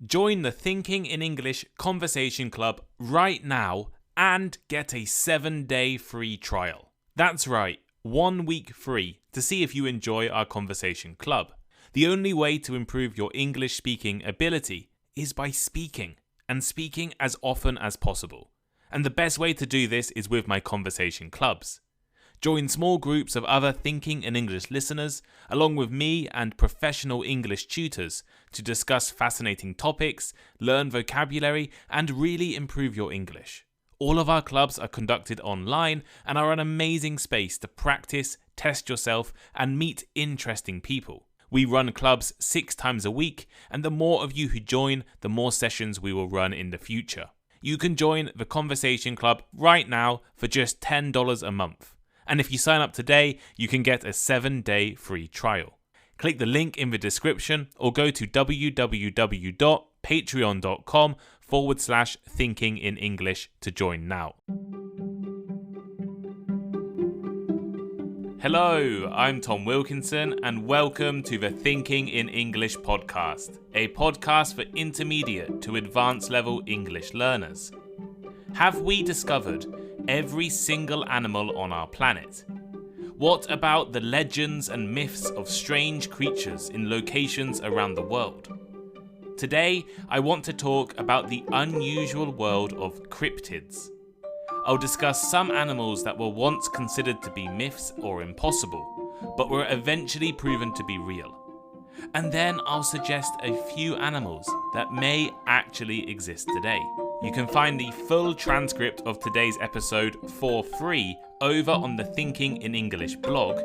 Join the Thinking in English Conversation Club right now and get a 7-day free trial. That's right, 1 week free to see if you enjoy our conversation club. The only way to improve your English speaking ability is by speaking, and speaking as often as possible. And the best way to do this is with my conversation clubs. Join small groups of other Thinking in English listeners, along with me and professional English tutors, to discuss fascinating topics, learn vocabulary, and really improve your English. All of our clubs are conducted online and are an amazing space to practice, test yourself, and meet interesting people. We run clubs 6 times a week, and the more of you who join, the more sessions we will run in the future. You can join the Conversation Club right now for just $10 a month. And if you sign up today, you can get a 7-day free trial. Click the link in the description or go to www.patreon.com/thinkinginenglish to join now. Hello, I'm Tom Wilkinson and welcome to the Thinking in English podcast, a podcast for intermediate to advanced level English learners. Have we discovered every single animal on our planet? What about the legends and myths of strange creatures in locations around the world? Today, I want to talk about the unusual world of cryptids. I'll discuss some animals that were once considered to be myths or impossible, but were eventually proven to be real. And then I'll suggest a few animals that may actually exist today. You can find the full transcript of today's episode for free over on the Thinking in English blog.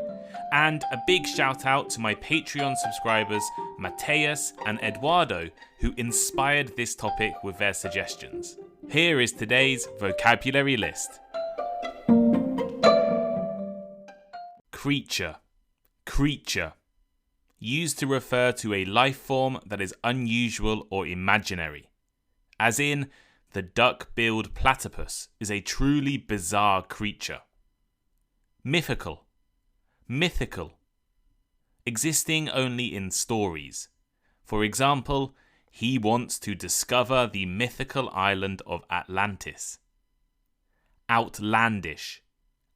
And a big shout out to my Patreon subscribers Mateus and Eduardo, who inspired this topic with their suggestions. Here is today's vocabulary list. Creature. Creature. Used to refer to a life form that is unusual or imaginary. As in, the duck-billed platypus is a truly bizarre creature. Mythical. Mythical. Existing only in stories. For example, he wants to discover the mythical island of Atlantis. Outlandish.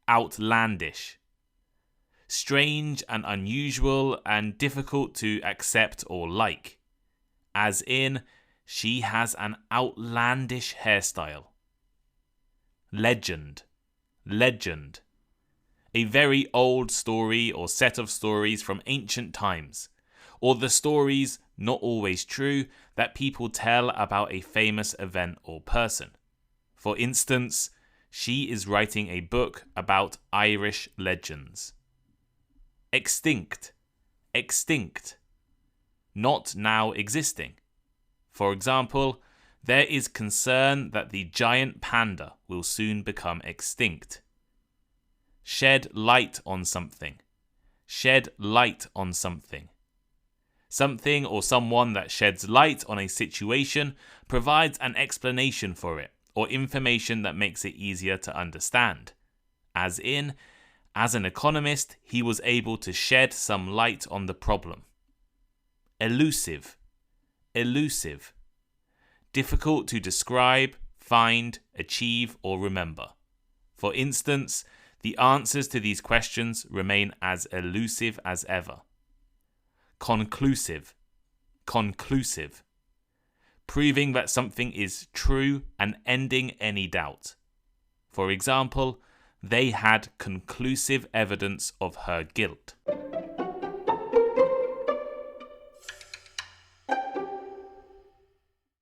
Outlandish. Strange and unusual and difficult to accept or like. As in, she has an outlandish hairstyle. Legend. Legend. A very old story or set of stories from ancient times, or the stories, not always true, that people tell about a famous event or person. For instance, she is writing a book about Irish legends. Extinct. Extinct. Not now existing. For example, there is concern that the giant panda will soon become extinct. Shed light on something. Shed light on something. Something or someone that sheds light on a situation provides an explanation for it or information that makes it easier to understand. As in, as an economist, he was able to shed some light on the problem. Elusive. Elusive. Difficult to describe, find, achieve, or remember. For instance, the answers to these questions remain as elusive as ever. Conclusive. Conclusive. Proving that something is true and ending any doubt. For example, they had conclusive evidence of her guilt.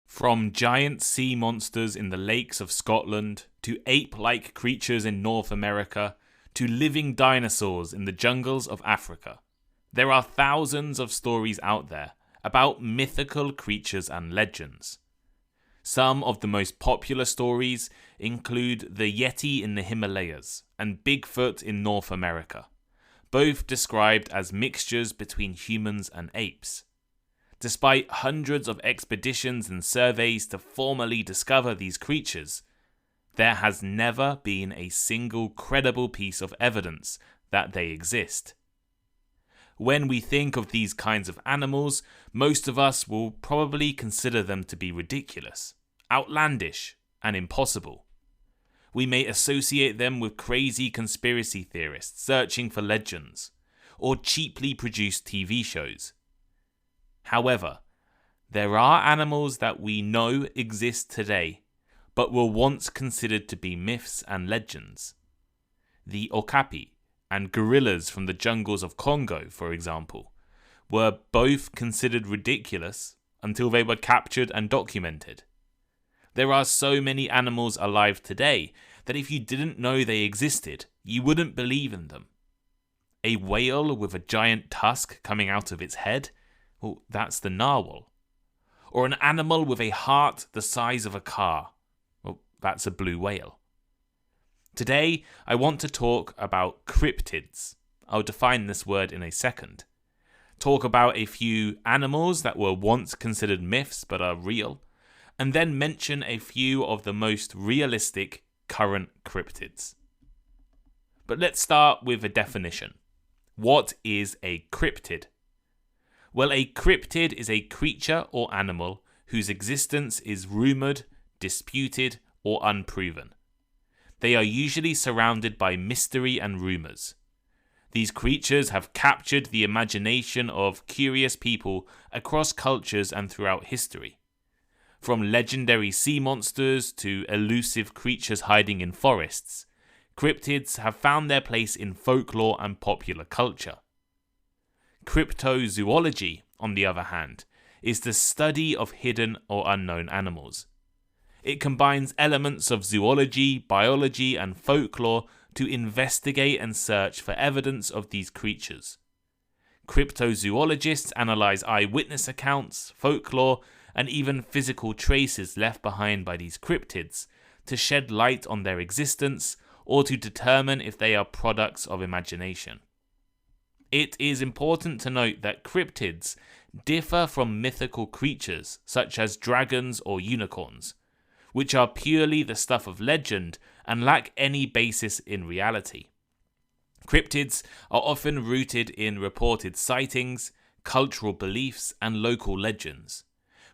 From giant sea monsters in the lakes of Scotland, to ape-like creatures in North America, to living dinosaurs in the jungles of Africa, there are thousands of stories out there about mythical creatures and legends. Some of the most popular stories include the Yeti in the Himalayas and Bigfoot in North America, both described as mixtures between humans and apes. Despite hundreds of expeditions and surveys to formally discover these creatures, there has never been a single credible piece of evidence that they exist. When we think of these kinds of animals, most of us will probably consider them to be ridiculous, outlandish, and impossible. We may associate them with crazy conspiracy theorists searching for legends, or cheaply produced TV shows. However, there are animals that we know exist today, but were once considered to be myths and legends. The okapi and gorillas from the jungles of Congo, for example, were both considered ridiculous until they were captured and documented. There are so many animals alive today that if you didn't know they existed, you wouldn't believe in them. A whale with a giant tusk coming out of its head? Well, that's the narwhal. Or an animal with a heart the size of a car? Well, that's a blue whale. Today, I want to talk about cryptids. I'll define this word in a second. Talk about a few animals that were once considered myths but are real, and then mention a few of the most realistic current cryptids. But let's start with a definition. What is a cryptid? Well, a cryptid is a creature or animal whose existence is rumoured, disputed, or unproven. They are usually surrounded by mystery and rumours. These creatures have captured the imagination of curious people across cultures and throughout history. From legendary sea monsters to elusive creatures hiding in forests, cryptids have found their place in folklore and popular culture. Cryptozoology, on the other hand, is the study of hidden or unknown animals. It combines elements of zoology, biology, and folklore to investigate and search for evidence of these creatures. Cryptozoologists analyze eyewitness accounts, folklore, and even physical traces left behind by these cryptids to shed light on their existence or to determine if they are products of imagination. It is important to note that cryptids differ from mythical creatures such as dragons or unicorns, which are purely the stuff of legend and lack any basis in reality. Cryptids are often rooted in reported sightings, cultural beliefs, and local legends,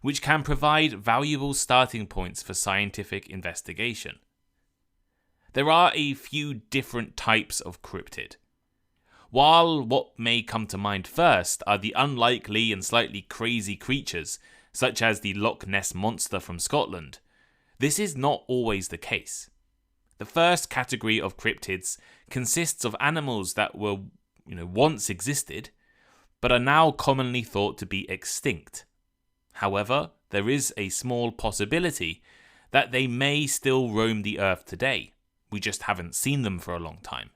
which can provide valuable starting points for scientific investigation. There are a few different types of cryptid. While what may come to mind first are the unlikely and slightly crazy creatures, such as the Loch Ness Monster from Scotland, this is not always the case. The first category of cryptids consists of animals that were, once existed, but are now commonly thought to be extinct. However, there is a small possibility that they may still roam the earth today. We just haven't seen them for a long time.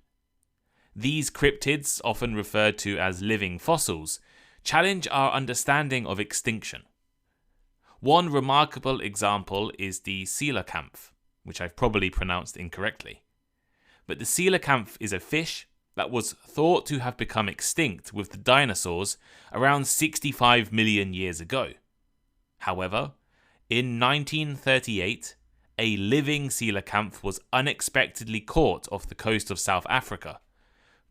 These cryptids, often referred to as living fossils, challenge our understanding of extinction. One remarkable example is the coelacanth, which I've probably pronounced incorrectly. But the coelacanth is a fish that was thought to have become extinct with the dinosaurs around 65 million years ago. However, in 1938, a living coelacanth was unexpectedly caught off the coast of South Africa,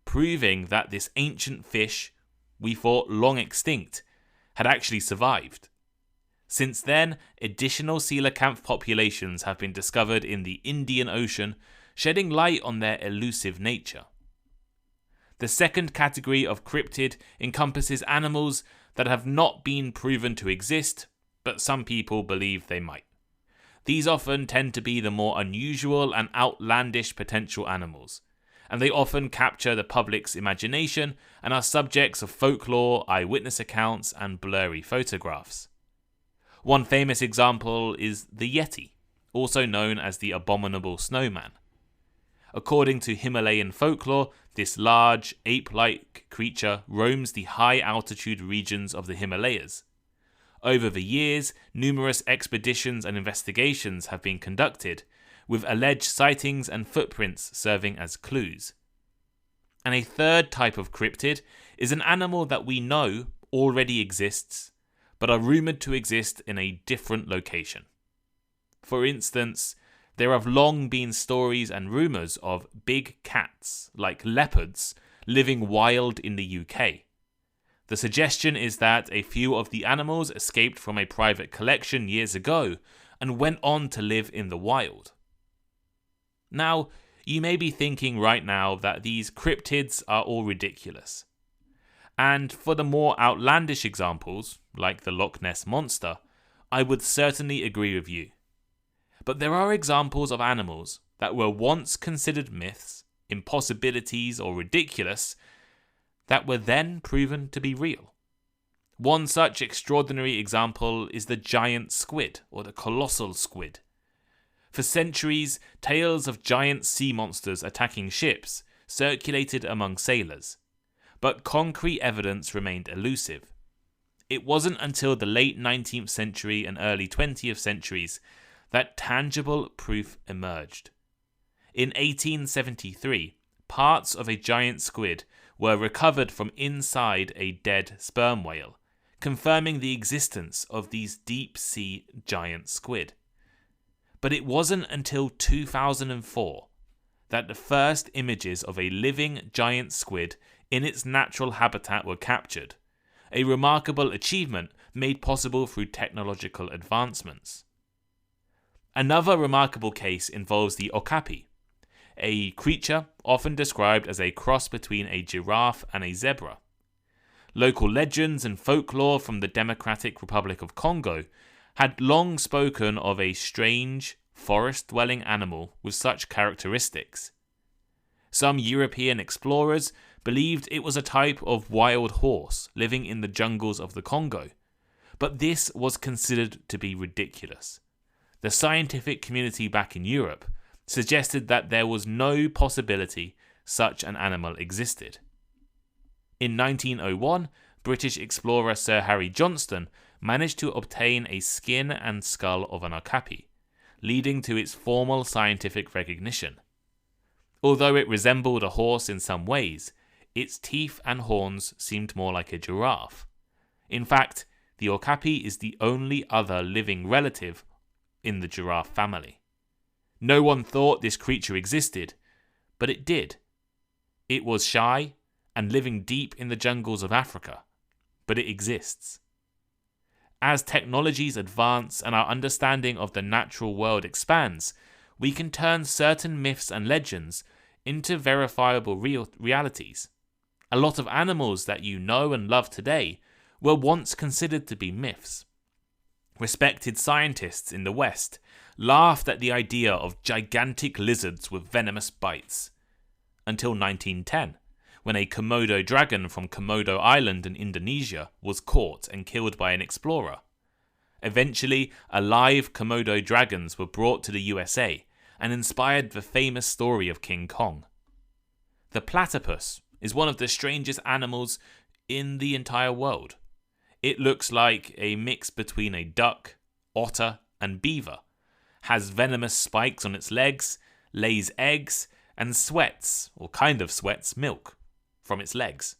proving that this ancient fish, we thought long extinct, had actually survived. Since then, additional coelacanth populations have been discovered in the Indian Ocean, shedding light on their elusive nature. The second category of cryptid encompasses animals that have not been proven to exist, but some people believe they might. These often tend to be the more unusual and outlandish potential animals, and they often capture the public's imagination and are subjects of folklore, eyewitness accounts, and blurry photographs. One famous example is the Yeti, also known as the abominable snowman. According to Himalayan folklore, this large, ape-like creature roams the high-altitude regions of the Himalayas. Over the years, numerous expeditions and investigations have been conducted, with alleged sightings and footprints serving as clues. And a third type of cryptid is an animal that we know already exists, but are rumoured to exist in a different location. For instance, there have long been stories and rumours of big cats, like leopards, living wild in the UK. The suggestion is that a few of the animals escaped from a private collection years ago and went on to live in the wild. Now, you may be thinking right now that these cryptids are all ridiculous. And for the more outlandish examples, like the Loch Ness Monster, I would certainly agree with you. But there are examples of animals that were once considered myths, impossibilities, or ridiculous that were then proven to be real. One such extraordinary example is the giant squid, or the colossal squid. For centuries, tales of giant sea monsters attacking ships circulated among sailors, but concrete evidence remained elusive. It wasn't until the late 19th century and early 20th centuries that tangible proof emerged. In 1873, parts of a giant squid were recovered from inside a dead sperm whale, confirming the existence of these deep-sea giant squid. But it wasn't until 2004 that the first images of a living giant squid in its natural habitat were captured, a remarkable achievement made possible through technological advancements. Another remarkable case involves the okapi, a creature often described as a cross between a giraffe and a zebra. Local legends and folklore from the Democratic Republic of Congo had long spoken of a strange, forest-dwelling animal with such characteristics. Some European explorers believed it was a type of wild horse living in the jungles of the Congo, but this was considered to be ridiculous. The scientific community back in Europe suggested that there was no possibility such an animal existed. In 1901, British explorer Sir Harry Johnston managed to obtain a skin and skull of an okapi, leading to its formal scientific recognition. Although it resembled a horse in some ways, its teeth and horns seemed more like a giraffe. In fact, the okapi is the only other living relative in the giraffe family. No one thought this creature existed, but it did. It was shy and living deep in the jungles of Africa, but it exists. As technologies advance and our understanding of the natural world expands, we can turn certain myths and legends into verifiable realities. A lot of animals that you know and love today were once considered to be myths. Respected scientists in the West laughed at the idea of gigantic lizards with venomous bites. Until 1910, when a Komodo dragon from Komodo Island in Indonesia was caught and killed by an explorer. Eventually, alive Komodo dragons were brought to the USA and inspired the famous story of King Kong. The platypus is one of the strangest animals in the entire world. It looks like a mix between a duck, otter, and beaver, has venomous spikes on its legs, lays eggs, and sweats, or kind of sweats, milk from its legs.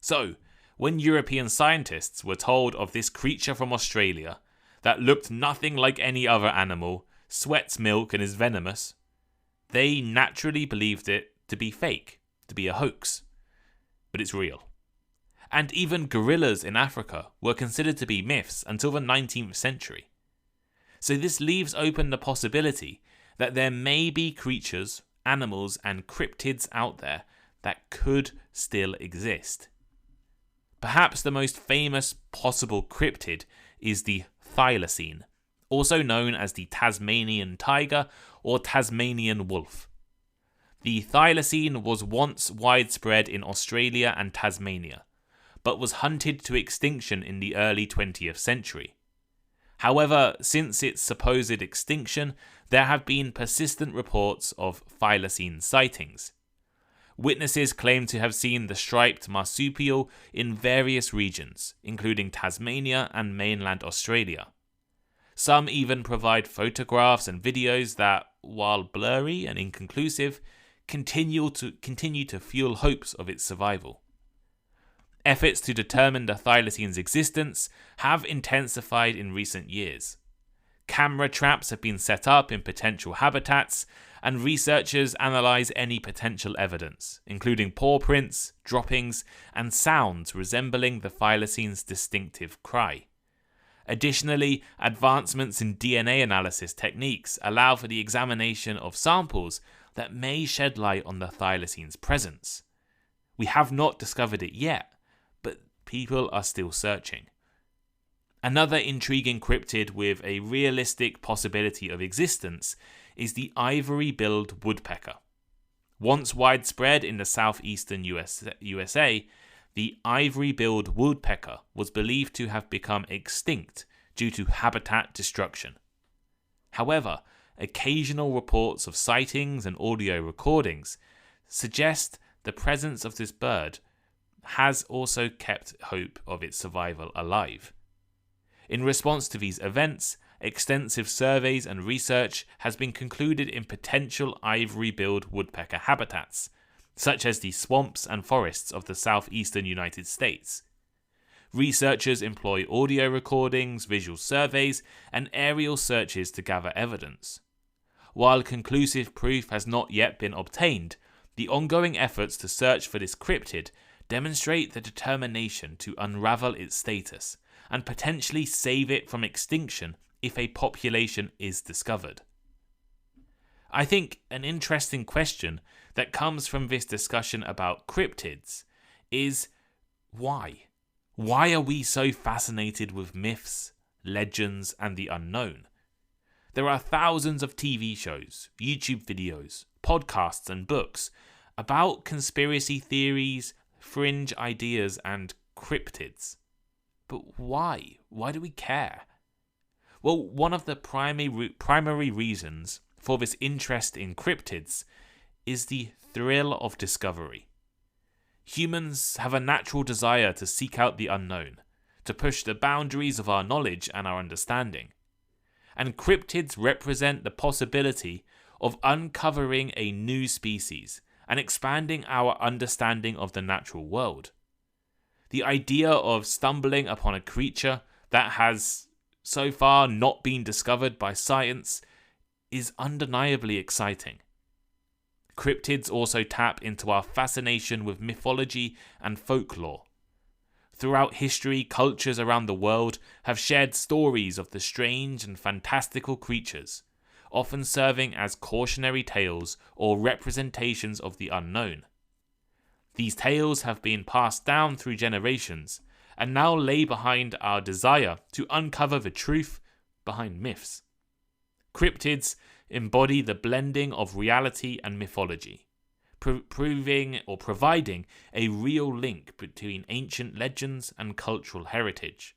So, when European scientists were told of this creature from Australia that looked nothing like any other animal, sweats milk and is venomous, they naturally believed it to be fake, to be a hoax. But it's real. And even gorillas in Africa were considered to be myths until the 19th century. So this leaves open the possibility that there may be creatures, animals, and cryptids out there that could still exist. Perhaps the most famous possible cryptid is the thylacine, also known as the Tasmanian tiger or Tasmanian wolf. The thylacine was once widespread in Australia and Tasmania, but was hunted to extinction in the early 20th century. However, since its supposed extinction, there have been persistent reports of thylacine sightings. Witnesses claim to have seen the striped marsupial in various regions, including Tasmania and mainland Australia. Some even provide photographs and videos that, while blurry and inconclusive, continue to fuel hopes of its survival. Efforts to determine the thylacine's existence have intensified in recent years. Camera traps have been set up in potential habitats, and researchers analyse any potential evidence, including paw prints, droppings, and sounds resembling the thylacines' distinctive cry. Additionally, advancements in DNA analysis techniques allow for the examination of samples that may shed light on the thylacines' presence. We have not discovered it yet, but people are still searching. Another intriguing cryptid with a realistic possibility of existence is the ivory-billed woodpecker. Once widespread in the southeastern USA, the ivory-billed woodpecker was believed to have become extinct due to habitat destruction. However, occasional reports of sightings and audio recordings suggest the presence of this bird has also kept hope of its survival alive. In response to these events, extensive surveys and research has been concluded in potential ivory-billed woodpecker habitats, such as the swamps and forests of the southeastern United States. Researchers employ audio recordings, visual surveys, and aerial searches to gather evidence. While conclusive proof has not yet been obtained, the ongoing efforts to search for this cryptid demonstrate the determination to unravel its status and potentially save it from extinction if a population is discovered. I think an interesting question that comes from this discussion about cryptids is why? Why are we so fascinated with myths, legends, and the unknown? There are thousands of TV shows, YouTube videos, podcasts, and books about conspiracy theories, fringe ideas, and cryptids. But why? Why do we care? Well, one of the primary reasons for this interest in cryptids is the thrill of discovery. Humans have a natural desire to seek out the unknown, to push the boundaries of our knowledge and our understanding. And cryptids represent the possibility of uncovering a new species and expanding our understanding of the natural world. The idea of stumbling upon a creature that has so far not been discovered by science is undeniably exciting. Cryptids also tap into our fascination with mythology and folklore. Throughout history, cultures around the world have shared stories of the strange and fantastical creatures, often serving as cautionary tales or representations of the unknown. These tales have been passed down through generations and now lay behind our desire to uncover the truth behind myths. Cryptids embody the blending of reality and mythology, providing a real link between ancient legends and cultural heritage.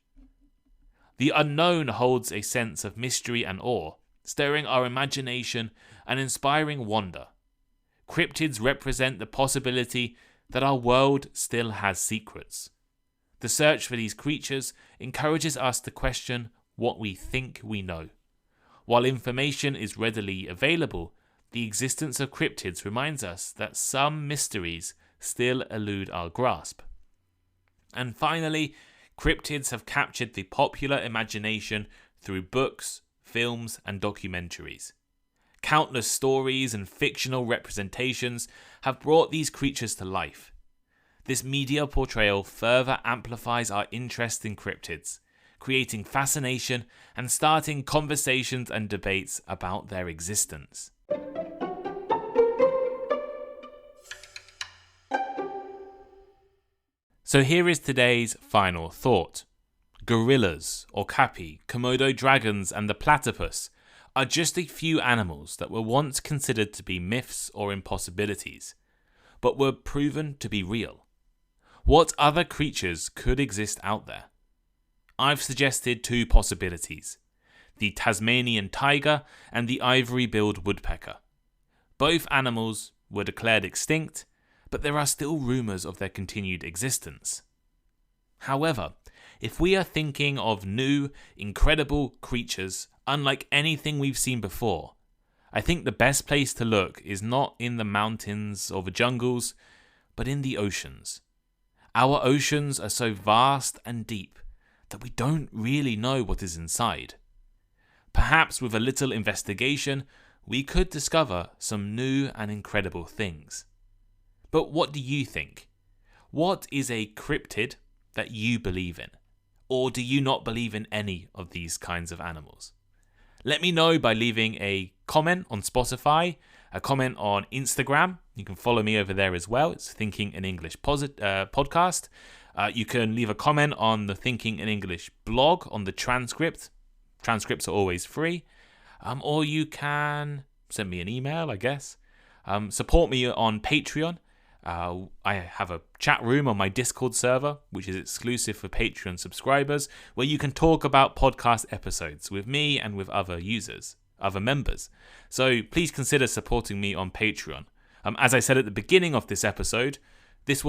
The unknown holds a sense of mystery and awe, stirring our imagination and inspiring wonder. Cryptids represent the possibility that our world still has secrets. The search for these creatures encourages us to question what we think we know. While information is readily available, the existence of cryptids reminds us that some mysteries still elude our grasp. And finally, cryptids have captured the popular imagination through books, films, and documentaries. Countless stories and fictional representations have brought these creatures to life. This media portrayal further amplifies our interest in cryptids, creating fascination and starting conversations and debates about their existence. So here is today's final thought. Gorillas, okapi, Komodo dragons, and the platypus are just a few animals that were once considered to be myths or impossibilities, but were proven to be real. What other creatures could exist out there? I've suggested two possibilities: the Tasmanian tiger and the ivory-billed woodpecker. Both animals were declared extinct, but there are still rumours of their continued existence. However, if we are thinking of new, incredible creatures unlike anything we've seen before, I think the best place to look is not in the mountains or the jungles, but in the oceans. Our oceans are so vast and deep that we don't really know what is inside. Perhaps with a little investigation, we could discover some new and incredible things. But what do you think? What is a cryptid that you believe in? Or do you not believe in any of these kinds of animals? Let me know by leaving a comment on Spotify, a comment on Instagram. You can follow me over there as well. It's Thinking in English podcast. You can leave a comment on the Thinking in English blog on the transcript. Transcripts are always free. Or you can send me an email, I guess. Support me on Patreon. I have a chat room on my Discord server, which is exclusive for Patreon subscribers, where you can talk about podcast episodes with me and with other members. So please consider supporting me on Patreon. As I said at the beginning of this episode, this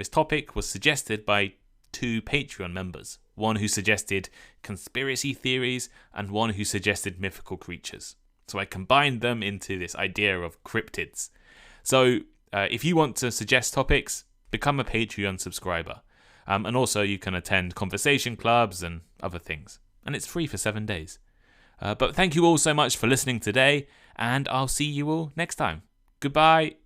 topic was suggested by 2 Patreon members. One who suggested conspiracy theories and one who suggested mythical creatures. So I combined them into this idea of cryptids. So if you want to suggest topics, become a Patreon subscriber. And also you can attend conversation clubs and other things. And it's free for 7 days. But thank you all so much for listening today, and I'll see you all next time. Goodbye.